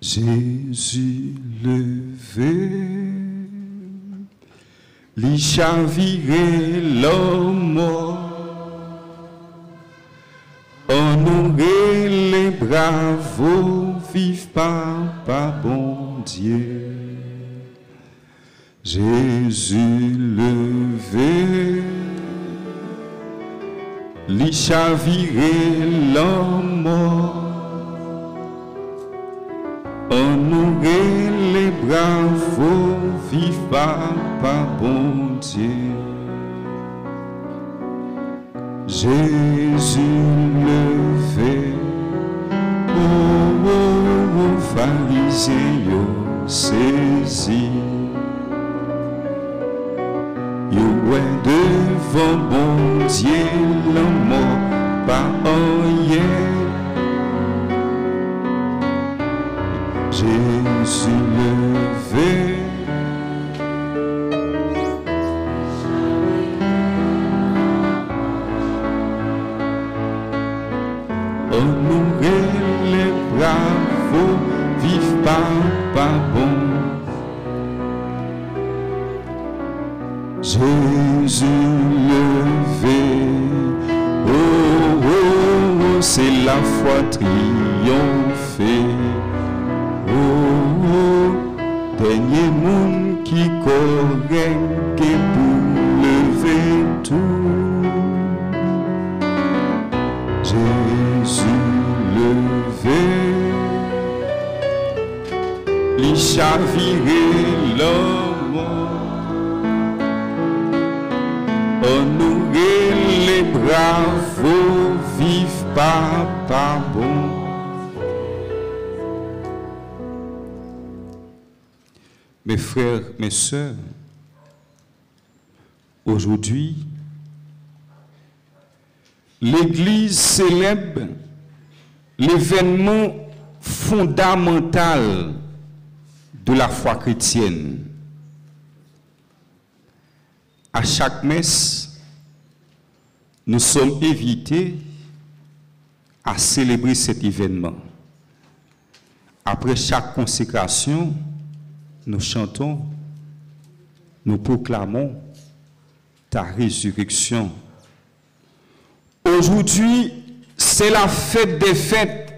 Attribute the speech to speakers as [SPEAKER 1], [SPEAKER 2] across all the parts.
[SPEAKER 1] Jésus levé, li chaviré l'homme mort, honorer les bravos, vive papa bon Dieu. Jésus levé, li chaviré l'homme mort, honorer les bravos, vive papa bon Dieu. Jésus levé, oh, pharisiens yo saisi, yo ouais devant bon Dieu l'homme mort pas rien. Jésus levé, honorer les bravos, vive papa bon. Jésus levé, oh, oh, oh, c'est la foi triomphée. Dernier monde qui correct pour lever tout. Jésus levé, li chaviré l'homme, honorer les bravos, vive papa bon. Mes frères, mes sœurs, aujourd'hui, l'Église célèbre l'événement fondamental de la foi chrétienne. À chaque messe, nous sommes invités à célébrer cet événement. Après chaque consécration, nous chantons, nous proclamons ta résurrection. Aujourd'hui, c'est la fête des fêtes.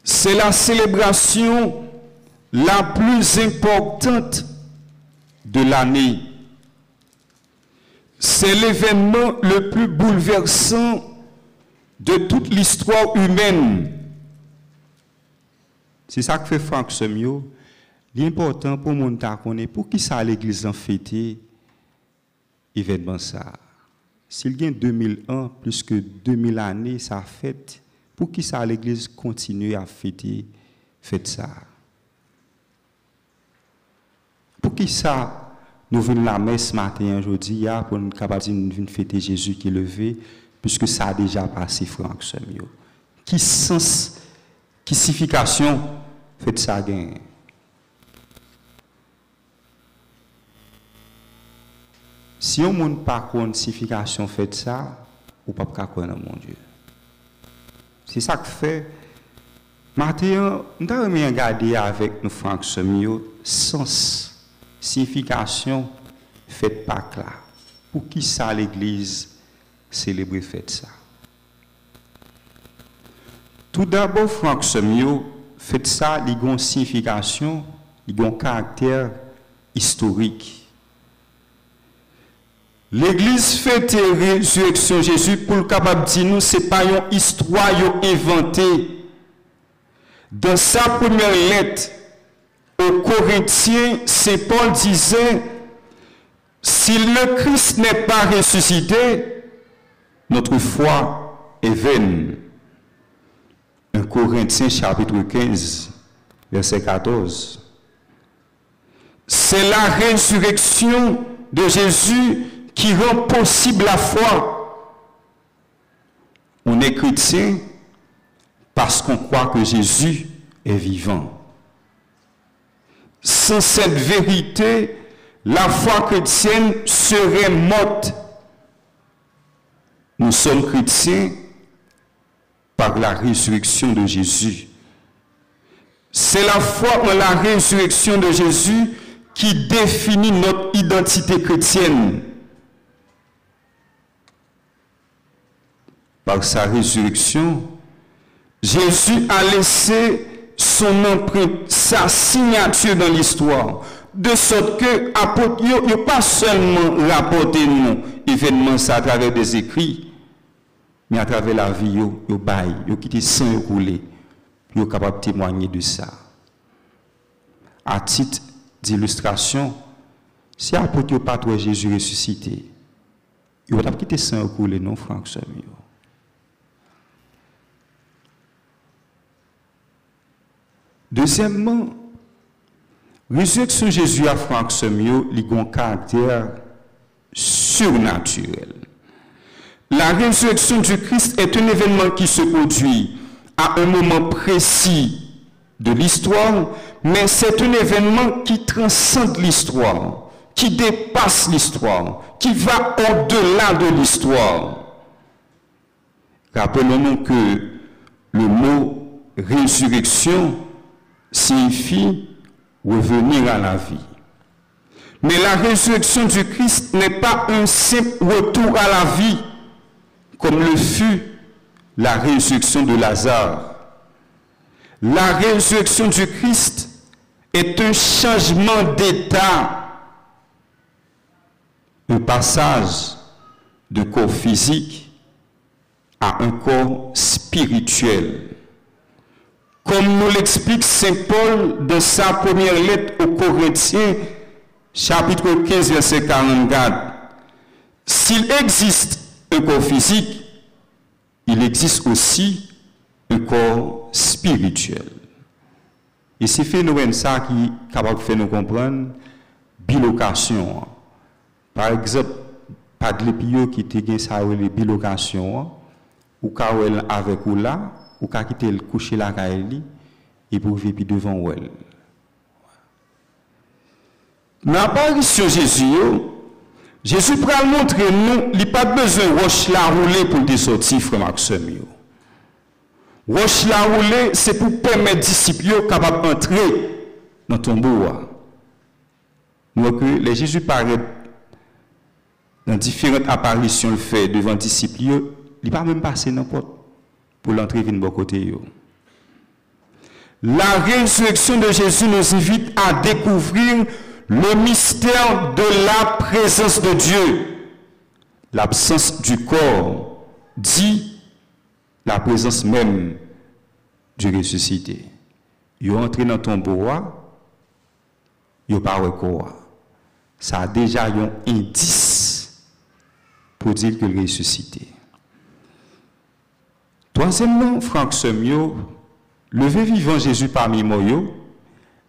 [SPEAKER 1] C'est la célébration la plus importante de l'année. C'est l'événement le plus bouleversant de toute l'histoire humaine. C'est ça que fait Franck Semio. L'important pour mon ta connaître pour qui ça l'église en fêter événement ça. S'il y a 2000 ans plus que 2000 années ça fête, pour qui ça l'église continue à fêter fête ça. Pour qui ça nous venons la messe matin aujourd'hui pour nous capable de venir fêter Jésus qui est levé puisque ça a déjà passé Franck Semio. Qui sens qui signification fête ça gain. Si on ne pas connaît signification fait ça, ou pas connaître mon Dieu. C'est ça que fait. Maintenant, nous avons regardé avec nous Franck Semio sens, signification fait pas là. Pour qui ça l'Église célébrer fait ça? Tout d'abord, Franck Semio fait ça, il a une signification, il a un caractère historique. L'Église fête la résurrection de Jésus pour le capable de dire nous, ce n'est pas une histoire inventée. Dans sa première lettre aux Corinthiens, Saint Paul disait, si le Christ n'est pas ressuscité, notre foi est vaine. 1 Corinthiens chapitre 15, verset 14. C'est la résurrection de Jésus qui rend possible la foi. On est chrétien parce qu'on croit que Jésus est vivant. Sans cette vérité, la foi chrétienne serait morte. Nous sommes chrétiens par la résurrection de Jésus. C'est la foi en la résurrection de Jésus qui définit notre identité chrétienne. Par sa résurrection, Jésus a laissé son empreinte, sa signature dans l'histoire, de sorte que l'apôtre n'a pas seulement rapporté nos événements à travers des écrits, mais à travers la vie, il a quitté sans rouler, il est capable de témoigner de ça. À titre d'illustration, si l'apôtre n'a pas trouvé Jésus ressuscité, il va quitter sans rouler, non, Franck Samuel. Deuxièmement, la résurrection de Jésus à Franck Samuel a un caractère surnaturel. La résurrection du Christ est un événement qui se produit à un moment précis de l'histoire, mais c'est un événement qui transcende l'histoire, qui dépasse l'histoire, qui va au-delà de l'histoire. Rappelons-nous que le mot résurrection signifie revenir à la vie. Mais la résurrection du Christ n'est pas un simple retour à la vie, comme le fut la résurrection de Lazare. La résurrection du Christ est un changement d'état, un passage de corps physique à un corps spirituel. Comme nous l'explique Saint Paul dans sa première lettre aux Corinthiens, chapitre 15, verset 44. S'il existe un corps physique, il existe aussi un corps spirituel. Et c'est phénomène ça qui est capable de faire nous comprendre bilocation. Par exemple, pas de l'épio qui te gagne ça les bilocation ou kawel avec ou là ou ka quitter le coucher la kaeli et pour vivre devant elle. Dans l'apparition de Jésus, Jésus pral montrer nous, il n'y a pas besoin de roche la rouler pour te sortir, frère Maxime. Roche la rouler, c'est pour permettre aux disciples capables d'entrer dans ton bois. Donc, les Jésus paraît dans différentes apparitions le fait devant les disciples, il ne pas même passer n'importe pour l'entrée de bon côté. La résurrection de Jésus nous invite à découvrir le mystère de la présence de Dieu. L'absence du corps dit la présence même du ressuscité. Il est entré dans ton bois, il n'est pas corps. Ça a déjà un indice pour dire qu'il est ressuscité. Troisièmement, Franck Semio, le vivant Jésus parmi nous,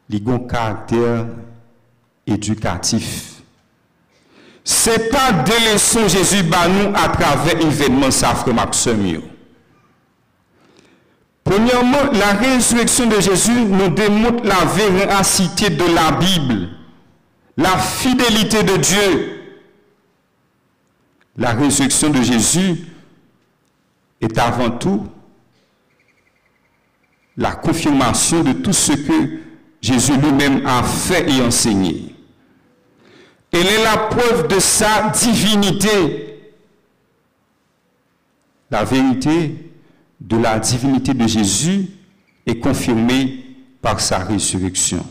[SPEAKER 1] il a un caractère éducatif. Ce n'est pas des leçons Jésus nous à travers l'événement Frère Maxime. Premièrement, la résurrection de Jésus nous démontre la véracité de la Bible, la fidélité de Dieu. La résurrection de Jésus est avant tout la confirmation de tout ce que Jésus lui-même a fait et enseigné. Elle est la preuve de sa divinité. La vérité de la divinité de Jésus est confirmée par sa résurrection.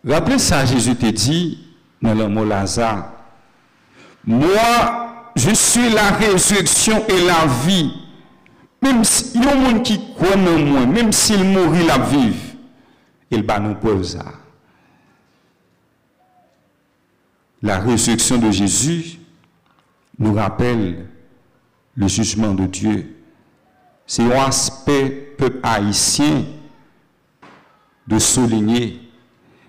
[SPEAKER 1] Rappelez ça, Jésus te dit dans le mot Lazare, moi, je suis la résurrection et la vie. Même si il y a un monde qui croit en moi, même s'il mourit, la vive, il va nous prouver ça. La résurrection de Jésus nous rappelle le jugement de Dieu. C'est un aspect peuple haïtien de souligner.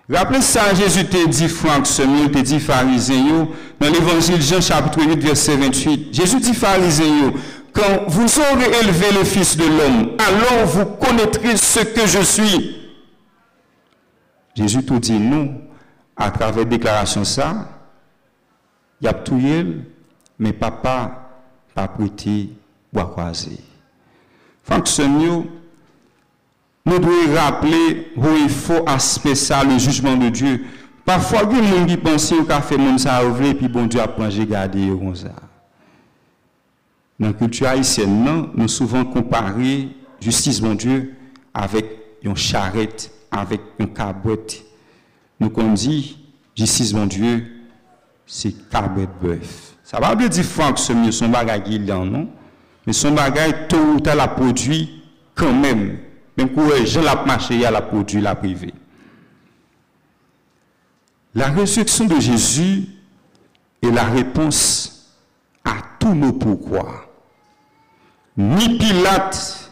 [SPEAKER 1] Rappelez ça, Jésus te dit, Franck Semio, te dit pharisiens, dans l'évangile Jean chapitre 8, verset 28. Jésus dit pharisiens, quand vous aurez élevé le Fils de l'homme, alors vous connaîtrez ce que je suis. Jésus tout dit nous, à travers déclaration ça, il y a tout mais papa pas prêté bois croisé. Franck Semio, nous devons rappeler où il faut aspect ça, le jugement de Dieu. Parfois, il y a des gens qui pensent qu'il a fait mon ça et puis bon Dieu a plongé garder comme ça. Dans la culture haïtienne, nous souvent comparé justice bon Dieu avec une charrette, avec une cabouette. Nous on dit justice bon Dieu, c'est cabouette bœuf. Ça va pas dire Franck ce mieux son bagage il y en non, mais son bagage tôt ou tard la produit quand même. Même quand je la marché, il y a la produit la privée. La résurrection de Jésus est la réponse à tous nos pourquoi. Ni Pilate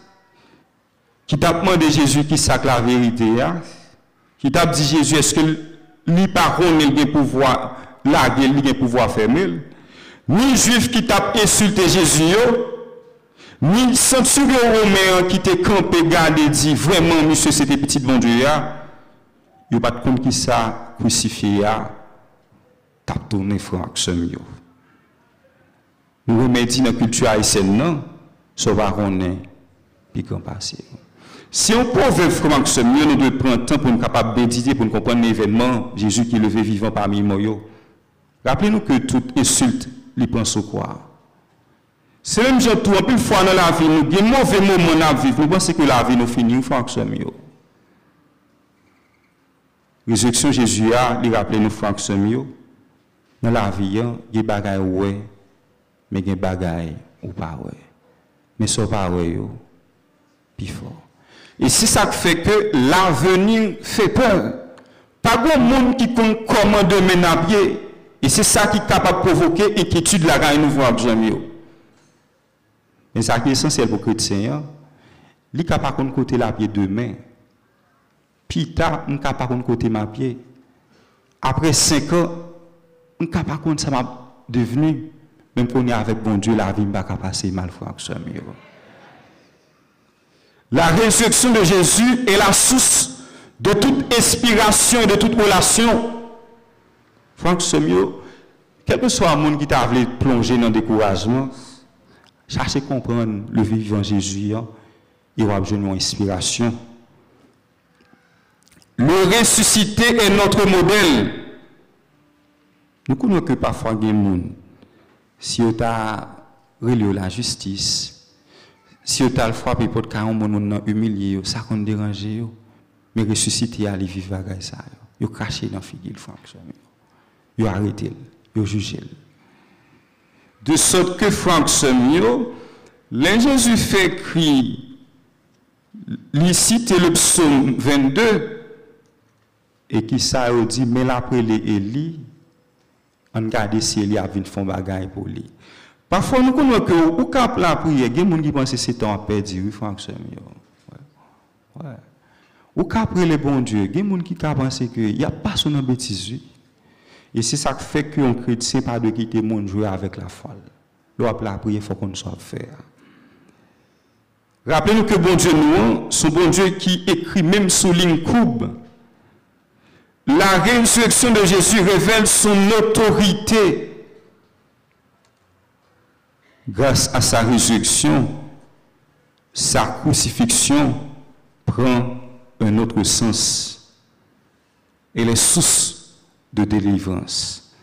[SPEAKER 1] qui t'a demandé Jésus qui sac la vérité, qui t'a dit Jésus, est-ce que ni parole il a pouvoir larguer, il a pouvoir fermer, ni juif qui t'a insulté Jésus, ni centurion romain qui t'a campé, gardé, dit vraiment, monsieur, c'était petit bon Dieu, il n'y a pas de compte qui ça crucifié, t'a tourné frère Axemio. Nous remettons dans la culture haïtienne, non, ça va ronner, puis qu'on passe. Si on peut frère Axemio, nous devons prendre le temps pour nous capables méditer, pour nous comprendre l'événement, Jésus qui est levé vivant parmi nous. Rappelez-nous que toute insulte, il pense au quoi. C'est même chose tout, une fois dans la vie, nous avons un mauvais moment dans la vie, nous pensons que la vie nous finit, frère Axemio. Résurrection Jésus a, il rappelle nous frère Axemio, dans la vie, il y a des bagailles ouais, mais il y a des bagailles ou pas ouais. Mais ce pas ouais, plus fort. Et c'est ça qui fait que l'avenir fait peur. Pas grand monde qui compte comment demain à pied. Et c'est ça qui est capable de provoquer inquiétude la gagne nous voir Axemio. Mais ça qui est essentiel pour les chrétiens, il est capable de côté la pied demain. Puis tard, on est capable de côté ma pied. Après 5 ans, on est capable de ça m'a devenu. Même qu'on est avec bon Dieu, la vie ne va pas passer mal, frère Axemio. La résurrection de Jésus est la source de toute inspiration et de toute relation. Frère Axemio, quel que soit le monde qui t'a voulu plonger dans le découragement, cherchez à comprendre le vivant Jésus, il va besoin d'une inspiration. Le ressuscité est notre modèle. Nous connaissons que parfois il y a des gens, si on a relié la justice, si on a frappé pour que on monde humilié, ça qu'on dérange, mais ressuscité à vivre avec ça. Il a caché dans la figure, il a arrêté, il a jugé. De sorte que Franck Semio, les Jésus fait cri, il cite le psaume 22, et qui ça dit, mais après les Élie, on regarde si Élie a vu faire bagaille pour lui. Parfois, nous connaissons que, au cap la prière, il y a des gens qui pensent que c'est temps perdu, oui, Franck Semio. Ouais. Au cap les bon Dieu, il y a des gens qui pensent qu'il n'y a pas son bêtise. Et c'est ça qui fait qu'un chrétien pas de quitter le monde jouer avec la folle. L'op la prière, il faut qu'on soit faire. Rappelez-nous que bon Dieu nous, son bon Dieu qui écrit même sous ligne courbe. La résurrection de Jésus révèle son autorité. Grâce à sa résurrection, sa crucifixion prend un autre sens. Elle est source de délivrance.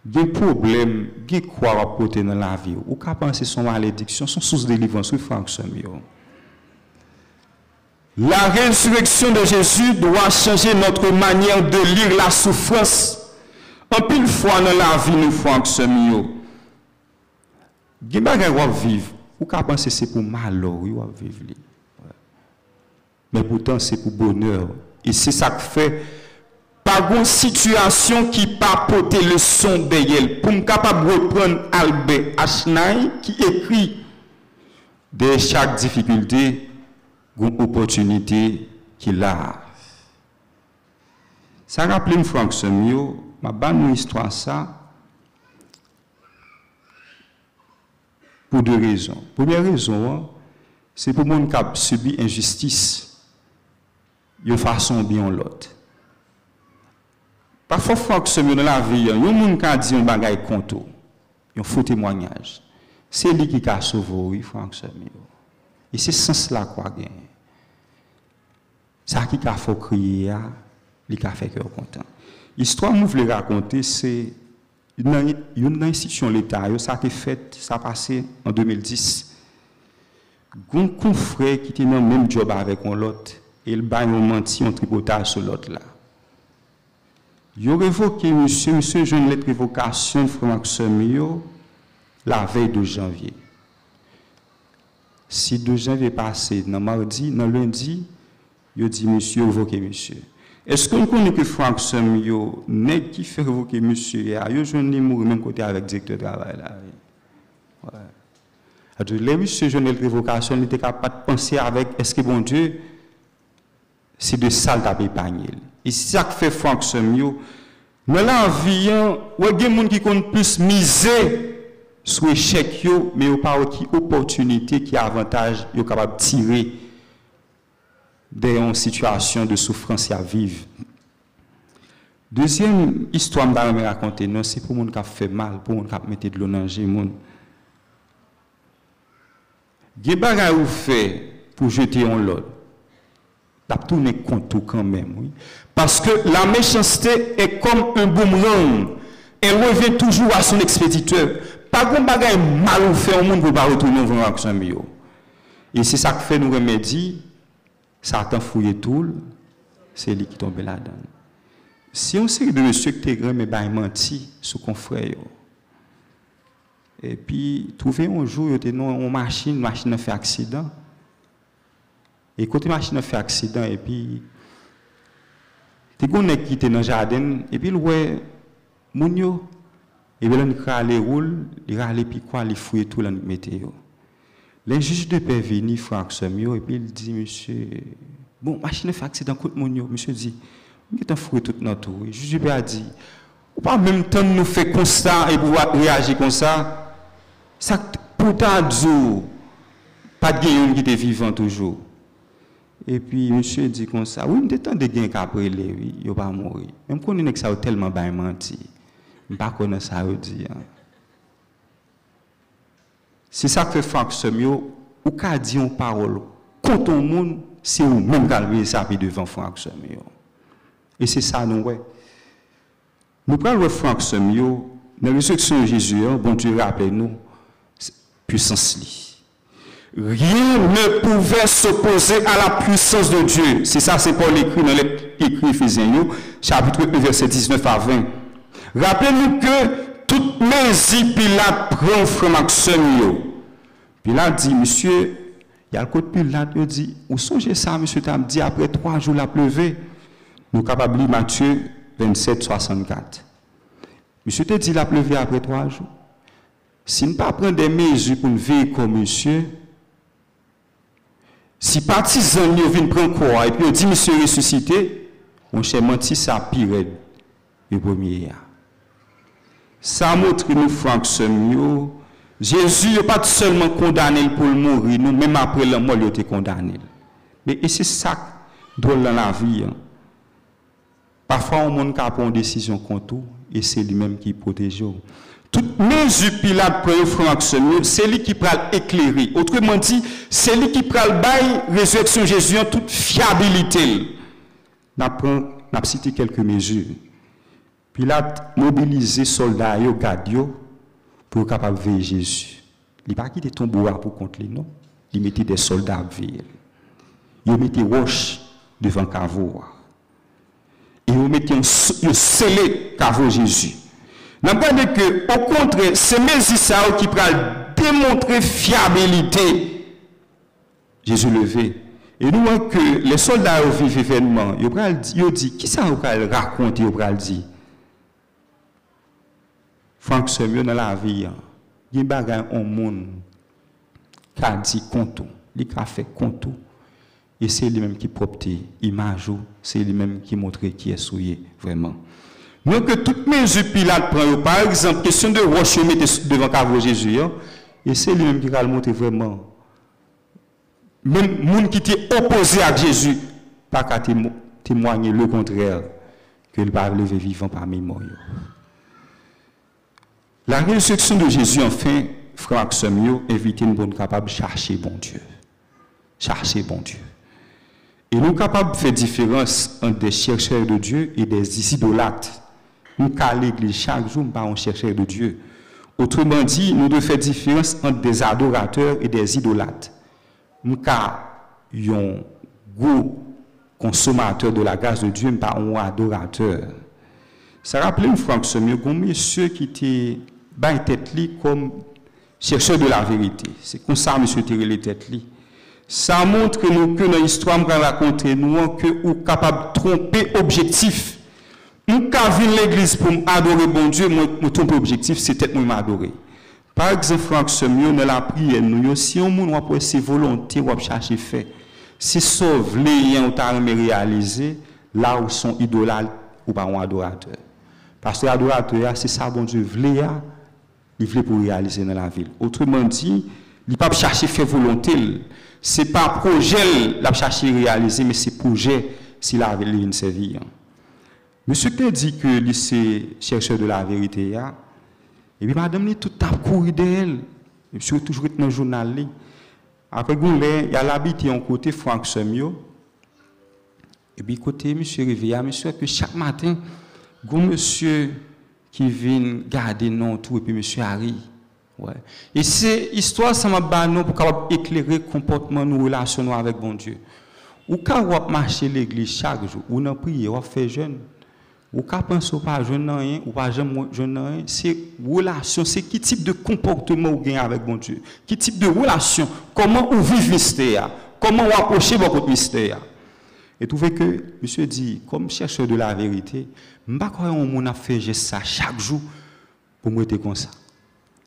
[SPEAKER 1] Des problèmes, des quoi rapporter dans la vie, ou qu'à penser son malédiction, son source de délivrance, oui, Franck Semio. La résurrection de Jésus doit changer notre manière de lire la souffrance. En pile fois dans la vie, nous, Franck Semio. Des bagages qu'on vivre, ou qu'à penser c'est pour malheur, oui, on vivre. Mais pourtant, c'est pour bonheur. Et c'est ça que fait. Pas une situation qui pas porter le son d'elle pour me capable de reprendre Albert Einstein qui écrit de chaque difficulté une opportunité qu'il a. Ça rappelle une Franck Semio, ma bonne histoire ça pour 2 raisons. Première raison, c'est pour mon qui subi injustice de façon bien l'autre. Parfois, Franck Semio dans la vie, il y a des gens qui disent un bagage contre, un faux témoignage. C'est lui qui a sauvé, oui, Franck Semio. Et c'est ce sens-là qu'on gagne. Ça qui a fait crier, il a fait cœur content. L'histoire que je voulais raconter, c'est une institution de l'État, ça qui fait, ça a passé en 2010. Un confrère qui était dans le même job avec l'autre, et il a menti en tripotage sur l'autre là. Il a révoqué monsieur, j'ai une lettre de révocation de Frère la veille de janvier. Si 2 janvier passé, dans mardi, dans lundi, il a dit monsieur, révoqué monsieur. Est-ce qu'on connaît que Franck Semio n'est qui fait révoquer monsieur, il a jeune mourir même côté avec le directeur de travail là. Ouais. Les monsieur jeune de révocation, il était capable de penser avec est-ce que bon Dieu, c'est de ça qu'il a épargné. Et c'est ça que fait Franck Semio. Mais là, en vie, il y a des gens qui comptent plus miser sur l'échec, mais il n'y a pas d'opportunité qui a avantage, ils sont capables de tirer d'une situation de souffrance à vivre. Deuxième histoire que je vais raconter, c'est pour les gens qui ont fait mal, pour les gens qui ont mis de l'eau dans le monde. Il y a des choses que fait pour jeter en l'autre. Tu as tourné contre quand même. Oui. Parce que la méchanceté est comme un boomerang. Elle revient toujours à son expéditeur. Pas de bagage mal fait au monde pour ne pas retourner vers l'action. Et c'est ça que fait nous remédier. Satan fouille tout, c'est lui qui tombe là-dedans. Si on sait de monsieur qui est grand, mais il menti sur confrère. Et puis, trouver un jour, il y a une machine a fait accident. Et quand la machine a fait accident, et puis, tu as qui était dans le jardin, et puis, ouais, mounio, et puis, il a les roules, il a les piquois, il fouille tout dans le météo. Le juge de paix venu, Franck Semio, et puis il dit, monsieur, bon, machine fait accident contre mon yo. Monsieur dit, il est fouillé tout notre tour. Le juge de paix a dit, ou pas en même temps nous fait constat et pouvoir réagir comme ça. Ça, pourtant, pas de gain qui était vivant toujours. Et puis, monsieur dit comme ça, oui, il y a tant de gains qu'après lui, oui, il ne va pas mourir. Même quand on est que ça a tellement bien menti, je ne sais pas comment ça veut dire. C'est ça que fait Franck Semio, ou qu'a dit une parole contre le monde, c'est vous même qui avez ça devant Franck Semio. Et c'est ça nous ouais. Nous prenons Franck Semio, dans la résurrection de Jésus, bon Dieu rappelle-nous, puissance li. Rien ne pouvait s'opposer à la puissance de Dieu. C'est ça, c'est Paul écrit dans l'écrit Éphésiens, chapitre 1, verset 19 à 20. Rappelez-nous que toutes mes Pilate prend Franck Semio. Pilate dit, monsieur, il y a le côté Pilate, il dit, où songez ça, monsieur, tu as dit, après 3 jours, la pleuvé. Nous capables de lire Matthieu 27, 64. Monsieur te dit, la pleuvé après 3 jours. Si nous ne pas prendre des mesures pour nous vivre comme monsieur, si partisans viennent prendre quoi, et puis on dit, monsieur ressuscité, on cherche menti, ça pire le premier. Ça montre nous, Franck Semio, Jésus n'est pas seulement condamné pour mourir, nous, même après la mort, il a été condamné. Mais c'est ça drôle dans la vie. Hein. Parfois, on monde qui prend une décision contre tout, et c'est lui-même qui protège. Toute mesure Pilate pour Franck Semio, c'est lui qui prend éclairer. Autrement dit, c'est lui qui prend le bail, résurrection Jésus en toute fiabilité. N'a cité quelques mesures. Pilate mobilisé soldats et gardes pour capable veiller Jésus. Il n'a pas quitté ton bois pour contre lui, non. Il mettait des soldats à veiller. Il mettait roche devant Cavo. Et il mettait un scellé Cavo Jésus. N'a pas dit que, au contraire, c'est mesures qui prend démontrer fiabilité. Jésus levé. Et nous voyons que les soldats vivent événement. Ils disent, qui ça va raconter, ils disent. Franck Semio dans la vie, il y a un monde qui a dit compte, il a fait compte, et c'est lui-même qui propte l'image, c'est lui-même qui montre qui est souillé vraiment. Donc, toutes mesures Pilate prend, par exemple, question de roche devant Cavo Jésus, et c'est lui-même qui va le montrer vraiment. Même les gens qui étaient opposés à Jésus, pas qu'à témoigner le contraire, qu'il va lever vivant parmi les morts. La résurrection de Jésus, enfin, Franck Semio, invite une bonne capable de chercher bon Dieu. Chercher bon Dieu. Et nous sommes capables de faire différence entre des chercheurs de Dieu et des idolâtres. Nous sommes à l'église chaque jour, nous sommes chercheurs de Dieu. Autrement dit, nous devons faire différence entre des adorateurs et des idolâtres. Nous sommes un gros consommateur de la grâce de Dieu, pas un adorateur. Ça rappelle une fois que ce monsieur qui était bas tête comme chercheur de la vérité. C'est comme ça, monsieur Thierry les têtes. Ça montre que nous, que dans l'histoire, nous raconter nous que nous sommes capables de tromper objectif. Nous avons l'église pour adorer bon Dieu, nous tromper objectif, c'est peut-être nous m'adorer. Par exemple, Franck Semio, dans la prière, nous, si on a pour ses volontés, on chercher fait, c'est sauf les liens où réaliser, là où sont idolâtres ou pas un adorateur. Parce que l'adorateur, c'est ça, bon Dieu, il veut pour réaliser dans la ville. Autrement dit, il ne peut pas chercher faire volonté. Ce n'est pas projet qu'il a cherché réaliser, mais c'est projet s'il a voulu servir. Monsieur qui dit que c'est chercheur de la vérité, et puis madame, tout a couru d'elle. Monsieur toujours dans le journal. Après, il y a l'habitude en côté Franck Semio. Et puis côté monsieur Rivière, monsieur que chaque matin, monsieur qui vient garder non tout et puis monsieur Harry. Ouais. Et c'est histoire ça m'a banné pour capable éclairer comportement nous relationnons avec bon Dieu. Ou quand on marcher l'église chaque jour, ou on prier, on fait jeûne. Ou quand penser pas jeûne rien, ou pas jeûne rien, c'est relation, c'est quel type de comportement vous gagnez avec bon Dieu. Quel type de relation, comment vous vivez mystère, comment vous approchez votre mystère. Et trouvez que monsieur dit comme chercheur de la vérité, m'pas croire on a fait ça chaque jour pour moi être comme ça.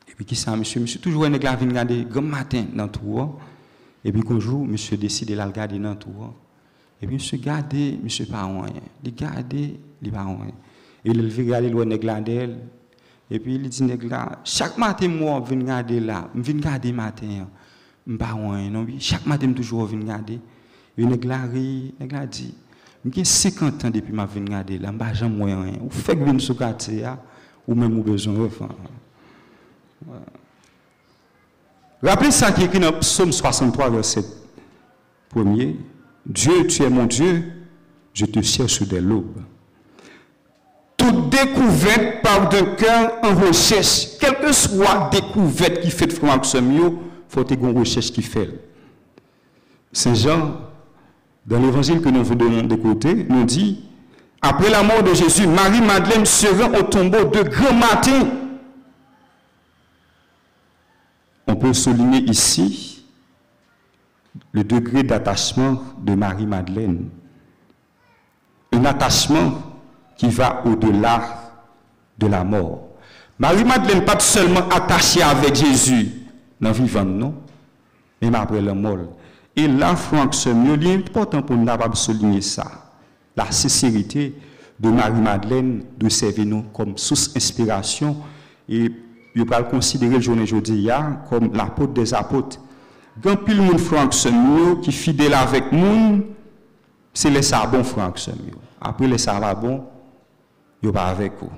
[SPEAKER 1] Et puis qui ça monsieur toujours un gars vient regarder grand matin dans tout et puis un jour monsieur décide de la regarder dans tout et puis monsieur garder monsieur pas rien il garder il pas rien et il veut regarder le nèg là d'elle et puis il dit nèg là chaque matin moi vinn regarder là me vinn regarder matin m'pas rien non chaque matin toujours vinn regarder et nèg là dit j'ai 50 ans depuis ma vinn regarder là m'pas jamais rien ou fait que vinn sous quartier ou même ou besoin enfin. Rappelez ça qui est écrit dans Psaume 63, verset 1er. Dieu, tu es mon Dieu, je te cherche dès l'aube. Toute découverte par d'un cœur en recherche, quelle que soit découverte qui fait de Franck Semio, il faut que une recherche qui fait. Saint Jean, dans l'évangile que nous venons d'écouter, nous dit, après la mort de Jésus, Marie-Madeleine se rend au tombeau de grand matin. On peut souligner ici le degré d'attachement de Marie-Madeleine. Un attachement qui va au-delà de la mort. Marie-Madeleine n'est pas seulement attachée avec Jésus dans le vivant, non, même après la mort. Et là, Franck Semio, il est important pour nous de souligner ça. La sincérité de Marie-Madeleine de servir nous comme source d'inspiration et il va considérer le journée aujourd'hui comme l'apôtre des apôtres. Quand pile monde Franck Semio qui fidèle avec nous, c'est les sabons Franck Semio. Après les sabons, il va avec vous.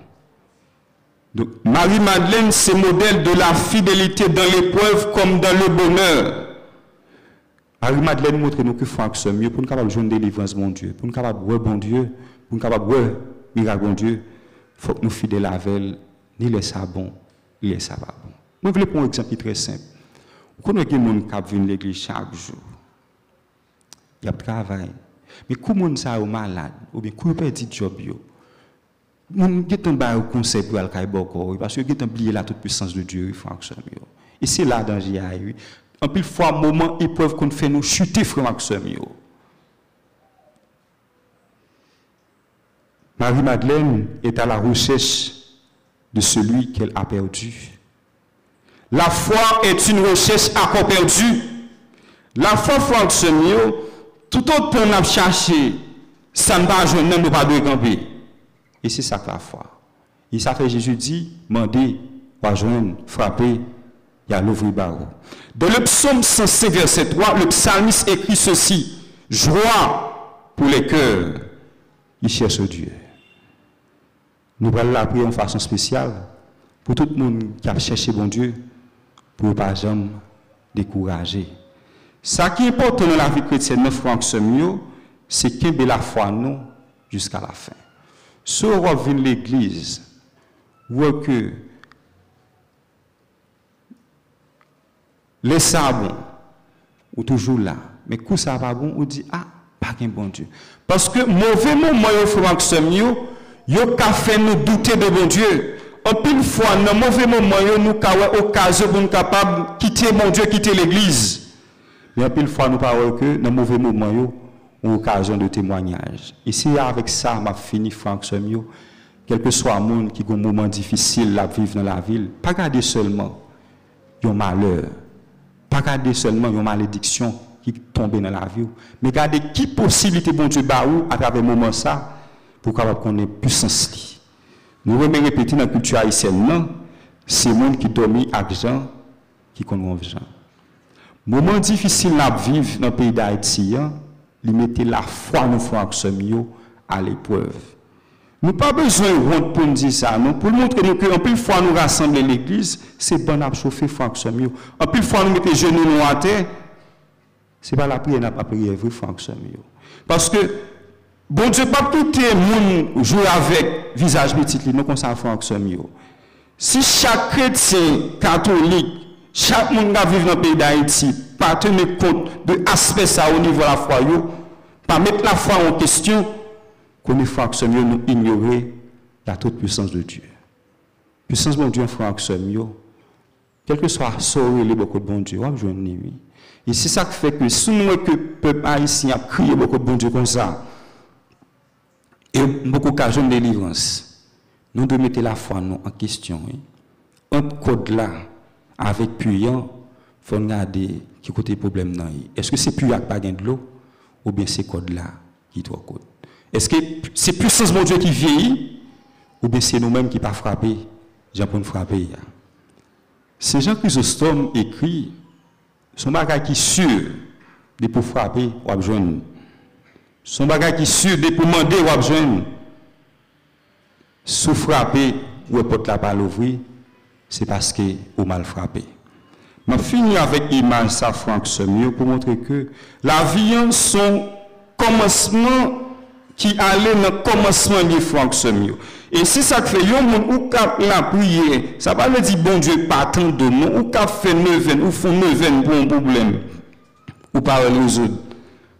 [SPEAKER 1] Donc Marie-Madeleine, c'est modèle de la fidélité dans l'épreuve comme dans le bonheur. Marie-Madeleine montre nous que Franck Semio pour nous capable de joindre délivrance bon Dieu, pour nous capable de voir bon Dieu, pour nous capable de voir miracle bon Dieu, il faut que nous fidèles avec elle, ni les sabons. Il est ça va bon. Moi, je vais prendre un exemple très simple. Vous connaissez des gens qui viennent à l'église chaque jour. Il y a travail. Mais comment ça est malade, ou bien comment perd du job, on a un conseil pour aller à parce que on a oublié la toute puissance de Dieu. Et c'est là dans danger. En plus, fois, moment, épreuve qu'on fait nous chuter, frère Semio. Marie-Madeleine est à la recherche de celui qu'elle a perdu. La foi est une recherche encore perdue. La foi, Franck Semio, tout autre qu'on a cherché, ça ne va jamais nous pas de camper. Et c'est ça que la foi. Et ça fait Jésus dit, mandez, pas joindre, frapper, il y a l'ouvrir barreau. Dans le psaume 105, verset 3, le psalmiste écrit ceci, joie pour les cœurs, ils cherchent Dieu. Nous allons la prier en façon spéciale pour tout le monde qui a cherché bon Dieu, pour ne pas jamais décourager. Ce qui est important dans la vie chrétienne, Franck Semio, c'est qu'il y a la foi nous jusqu'à la fin. Si on revient à l'église, ou que les sabons, ou toujours là, mais quand ça va bon, on dit, ah, pas qu'un bon Dieu. Parce que mauvais moment, il faut que fait nous douter de bon Dieu. En pile fois, dans mauvais moment, nous avons occasion pour nous capables de quitter mon Dieu, quitter l'église. Mais en pile fois, nous parlons que dans mauvais moment, nous avons occasion de témoignage. Et c'est avec ça, m'a fini Franck Semio, quel que soit le monde qui a un moment difficile à vivre dans la ville, pas garder seulement un malheur, pas garder seulement une malédiction qui tombe dans la vie, mais garder qui possibilité bon Dieu baou à travers le moment ça pour qu'on ait puissance. Nous remettons répéter dans la culture haïtienne, c'est le monde qui dormit avec gens qui connaissent gens. Moment difficile à vivre dans le pays d'Haïti, il mettait la foi nous Franck à l'épreuve. Nous n'avons pas besoin de honte pour nous dire ça, non? Pour montrer que en plus fois nous rassembler l'église, c'est bon à chauffer Franck Semio. En plus fois nous mettons genoux nous à terre, c'est pas la prière, n'a pas prière vrai Franck Semio. Parce que bon Dieu pas quitter monde jouer avec visage petit, non comme ça Franck Semio. Si chaque chrétien catholique, chaque monde qui vit dans le pays d'Haïti, pas tenir compte de l'aspect ça au niveau de la foi, pas mettre la foi en question, qu'on est Franck Semio nous ignorer la toute puissance de Dieu. Puissance de Dieu, Franck Semio, quel que soit sauver les beaucoup de bon Dieu, on joue une nuit. Et c'est ça qui fait que si nous que le peuple haïtien a crié beaucoup de bon Dieu comme ça, et beaucoup d'occasions de délivrance, nous devons mettre la foi nous en question. Entre code là, avec puissant, il faut regarder qui côté problème là. Est-ce que c'est puissant qui pas de l'eau, ou bien c'est code là qui doit code? Est-ce que c'est puissance de Dieu qui vieillit, ou bien c'est nous-mêmes qui pas frapper, j'ai pour nous frapper? Ces Jean Chrysostome écrit, son bagage qui est sûr de pour frapper ou abjoindre. Son bagage qui est sûr de pour demander ou abjoindre. Sous frapper ou porte la balle ouvrir, c'est parce que ou mal frappé. Je finis avec l'image ça Franck Semio pour montrer que la vie son commencement qui allait dans le commencement de Franck Semio. Et si ça fait un monde ou cap la prière, ça va pas dire bon Dieu pas tant de nous, ou cap fait neuvaine, ou font neuvaine pour un problème, ou parler aux autres.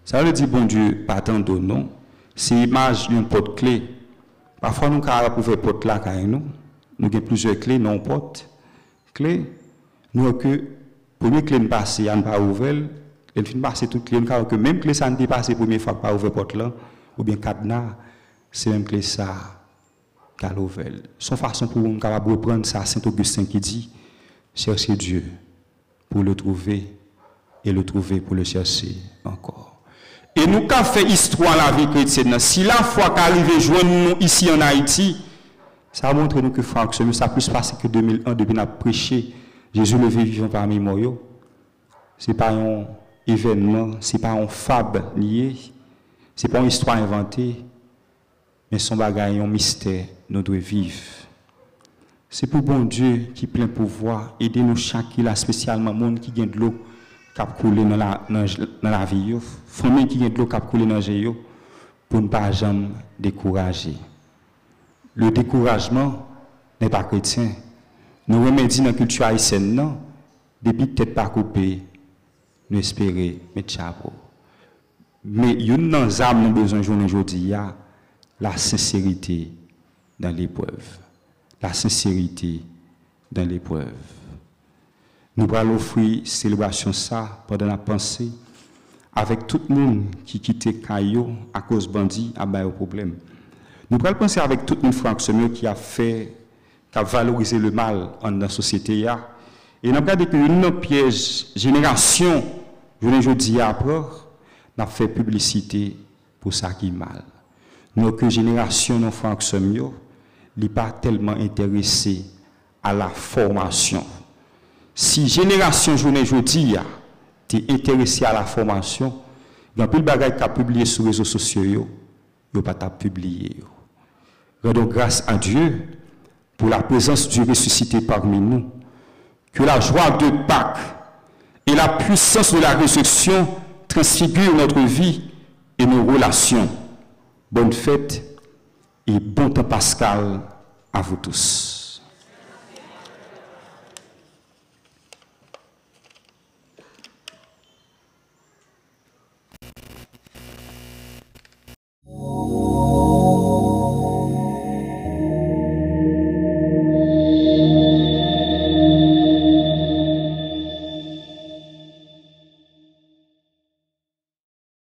[SPEAKER 1] Ça veut dire bon Dieu pas tant de nous, c'est l'image d'une porte clé. Parfois nous avons ouvert porte là quand nous avons plusieurs clés, non porte. Clé, nous que première clé ne passe, il n'y a pas ouvert, elle finit passer toute clé, que même clé ça ne dépasse la première fois pas ouvert porte là. Ou bien cadenas, c'est même que ça qu'à l'ouvelle. Son façon pour nous capable reprendre ça, Saint Augustin qui dit, chercher Dieu pour le trouver et le trouver pour le chercher encore. Et nous avons fait histoire la vie chrétienne. Si la foi qui arrive joindre nous ici en Haïti, ça montre nous que Franck Semio, ça a plus passé que 2001 depuis qu'on a prêché Jésus le vivant parmi nous. Ce n'est pas un événement, ce n'est pas un fable lié. Ce n'est pas une histoire inventée, mais son bagage, un mystère, nous devons vivre. C'est pour bon Dieu qui plein pouvoir, aider nous chaque là, spécialement le monde qui gagne de l'eau, qui a coulé dans la vie, famille qui gagne de l'eau, qui a coulé dans la vie, pour ne pas jamais décourager. Le découragement n'est pas chrétien. Nous remédions dans la culture haïtienne, non, depuis peut-être pas coupé, nous espérons mettre chapeau. Mais il y a une âme nous besoin aujourd'hui, la sincérité dans l'épreuve. La sincérité dans l'épreuve. Nous allons offrir célébration ça pendant la pensée avec tout le monde qui quitte Caillou à cause bandit à bas au problème. Nous allons penser avec tout le monde Franck Semio qui a valorisé le mal dans la société. Et nous avons regardé qu'une piège génération, aujourd'hui après, n'a fait publicité pour ça qui est mal. Notre génération, nos Franck Semio, n'est pas tellement intéressée à la formation. Si génération journée aujourd'hui est intéressée à la formation, il y a plus de bagages qui a publié sur les réseaux sociaux, il n'y a pas de publier. Rendons grâce à Dieu pour la présence du ressuscité parmi nous. Que la joie de Pâques et la puissance de la résurrection transfigure notre vie et nos relations. Bonne fête et bon temps pascal à vous tous.